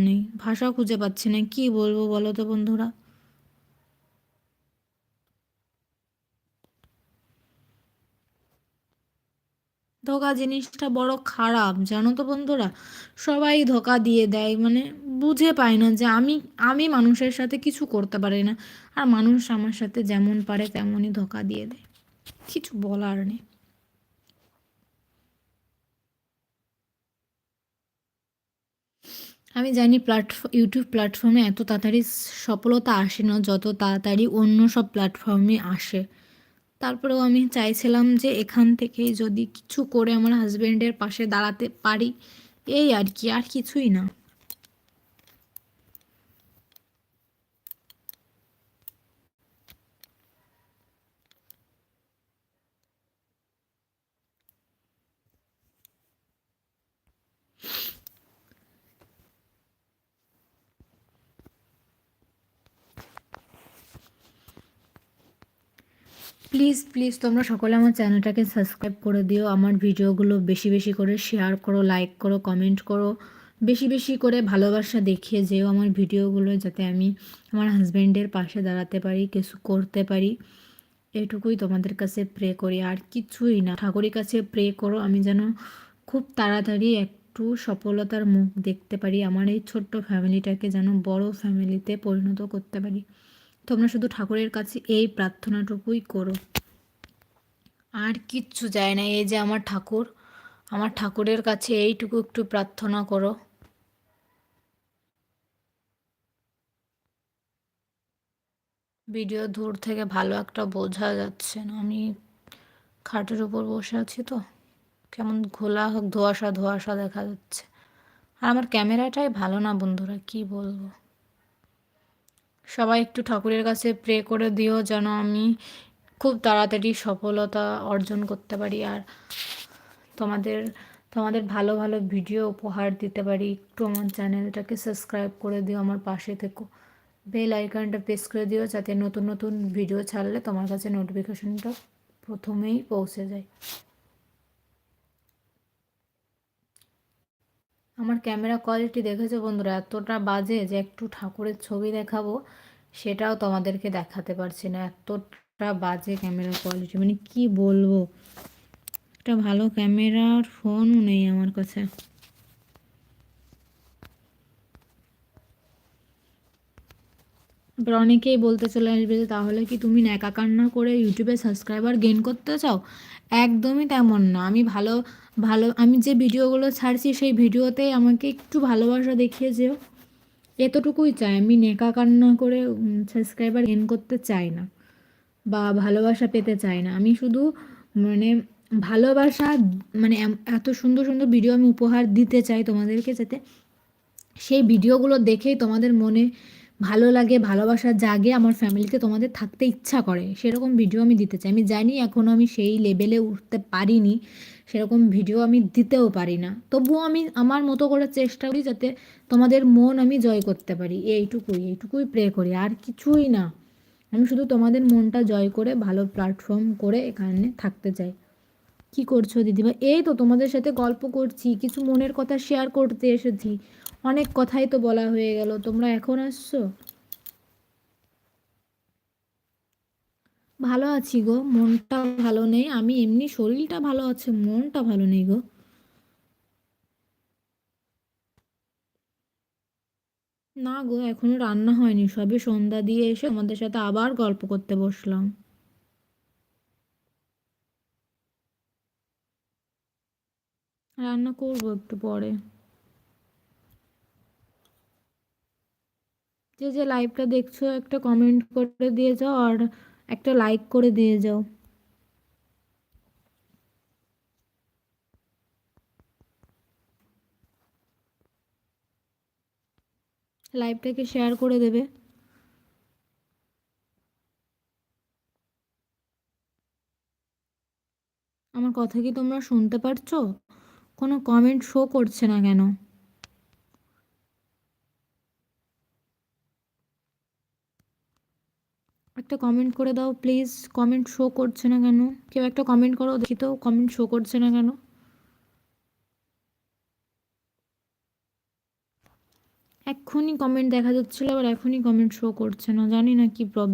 নেই, ভাষা খুঁজে পাচ্ছি না, কি বলবো বলো তো বন্ধুরা। ধোঁকা জিনিসটা বড় খারাপ জানো তো বন্ধুরা। সবাই ধোঁকা দিয়ে দেয়, মানে বুঝে পায় না যে আমি আমি মানুষের সাথে কিছু করতে পারি না, আর মানুষ আমার সাথে যেমন পারে তেমনই ধোঁকা দিয়ে দেয়। কিছু বলার নেই। আমি জানি ইউটিউব প্ল্যাটফর্মে এত তাড়াতাড়ি সফলতা আসে না, যত তাড়াতাড়ি অন্য সব প্ল্যাটফর্মে আসে। তারপরেও আমি চাইছিলাম যে এখান থেকেই যদি কিছু করে আমার হাজবেন্ডের পাশে দাঁড়াতে পারি, এই আর কি, আর কিছুই না। প্লিজ প্লিজ তোমরা সকলে আমার চ্যানেলটাকে সাবস্ক্রাইব করে দিও, আমার ভিডিওগুলো বেশি বেশি করে শেয়ার করো, লাইক করো, কমেন্ট করো, বেশি বেশি করে ভালোবাসা দেখিয়ে যেও আমার ভিডিওগুলো, যাতে আমি আমার হাজব্যান্ডের পাশে দাঁড়াতে পারি, কিছু করতে পারি। এটুকুই তোমাদের কাছে প্রে করি, আর কিছুই না। ঠাকুরের কাছে প্রে করো আমি যেন খুব তাড়াতাড়ি একটু সফলতার মুখ দেখতে পারি, আমার এই ছোট্ট ফ্যামিলিটাকে যেন বড় ফ্যামিলিতে পরিণত করতে পারি। তোমরা শুধু ঠাকুরের কাছে এই প্রার্থনাটুকুই করো, আর কিচ্ছু চাই না। এই যে আমার ঠাকুর, আমার ঠাকুরের কাছে এইটুকু একটু প্রার্থনা করো। ভিডিও দূর থেকে ভালো একটা বোঝা যাচ্ছে না, আমি খাটের উপর বসে আছি তো কেমন ঘোলা ধোঁয়াশা ধোঁয়াশা দেখা যাচ্ছে। আর আমার ক্যামেরাটাই ভালো না বন্ধুরা, কি বলবো। সবাই একটু ঠাকুরের কাছে প্রে করে দিও যেন আমি খুব তাড়াতাড়ি সফলতা অর্জন করতে পারি, আর তোমাদের তোমাদের ভালো ভালো ভিডিও উপহার দিতে পারি। একটু আমার চ্যানেলটাকে সাবস্ক্রাইব করে দিও, আমার পাশে থেকো, বেল আইকনটা প্রেস করে দিও, যাতে নতুন নতুন ভিডিও ছাড়লে তোমার কাছে নোটিফিকেশনটা প্রথমেই পৌঁছে যায়। আমার ক্যামেরা কোয়ালিটি দেখেছো বন্ধুরা, এতটা বাজে যে একটু ঠাকুরের ছবি দেখাবো সেটাও তোমাদেরকে দেখাতে পারছি না, এতটা বাজে ক্যামেরা কোয়ালিটি, মানে কি বলবো। একটা ভালো ক্যামেরার ফোনও নেই আমার কাছে। এবার অনেকেই বলতে চলে আসবে যে তাহলে কি তুমি ন্যাকা কান্না করে ইউটিউবে সাবস্ক্রাইবার গেইন করতে চাও? একদমই তেমন না। আমি ভালো ভালো আমি যে ভিডিওগুলো ছাড়ছি সেই ভিডিওতে আমাকে একটু ভালোবাসা দেখিয়ে যেও, এতটুকুই চাই। আমি নেকা কান্না করে সাবস্ক্রাইবার গেইন করতে চাই না, বা ভালোবাসা পেতে চাই না। আমি শুধু মানে ভালোবাসা, মানে এত সুন্দর সুন্দর ভিডিও আমি উপহার দিতে চাই তোমাদেরকে, যাতে সেই ভিডিওগুলো দেখেই তোমাদের মনে ভালো লাগে, ভালোবাসা জাগে, আমার ফ্যামিলিতে তোমাদের থাকতে ইচ্ছা করে, সেরকম ভিডিও আমি দিতে চাই। আমি জানি এখনও আমি সেই লেভেলে উঠতে পারিনি, সেরকম ভিডিও আমি দিতেও পারি না, তবুও আমি আমার মতো করে চেষ্টা করি যাতে তোমাদের মন আমি জয় করতে পারি। এইটুকুই এইটুকুই প্রে করি, আর কিছুই না। আমি শুধু তোমাদের মনটা জয় করে ভালো প্ল্যাটফর্ম করে এখানে থাকতে চাই। কি করছো দিদিভাই? এই তো তোমাদের সাথে গল্প করছি, কিছু মনের কথা শেয়ার করতে এসেছি। অনেক কথাই তো বলা হয়ে গেল, তোমরা এখন আসছো। ভালো আছি গো, মনটা ভালো নেই। আমি এমনি শরীরটা ভালো আছে, মনটা ভালো নেই গো। না গো, এখনো রান্না হয়নি, সবে সন্ধ্যা দিয়ে এসে তোমাদের সাথে আবার গল্প করতে বসলাম। রান্না করবো একটু পরে। যে যে লাইভটা দেখছো একটা কমেন্ট করে দিয়ে যাও, আর একটা লাইক করে দিয়ে যাও। লাইভটাকে শেয়ার করে দেবে। আমার কথা কি তোমরা শুনতে পারছো? কোনো কমেন্ট শো করছে না কেন? একটা কমেন্ট করে দাও প্লিজ। কমেন্ট শো করছে না কেন? কেউ একটা কমেন্ট করো দেখি তো, কমেন্ট শো করছে না কেন? এক্ষুনি কমেন্ট দেখা যাচ্ছিলো, আবার এখনই কমেন্ট শো করছে না, জানি না কি প্রবলেম।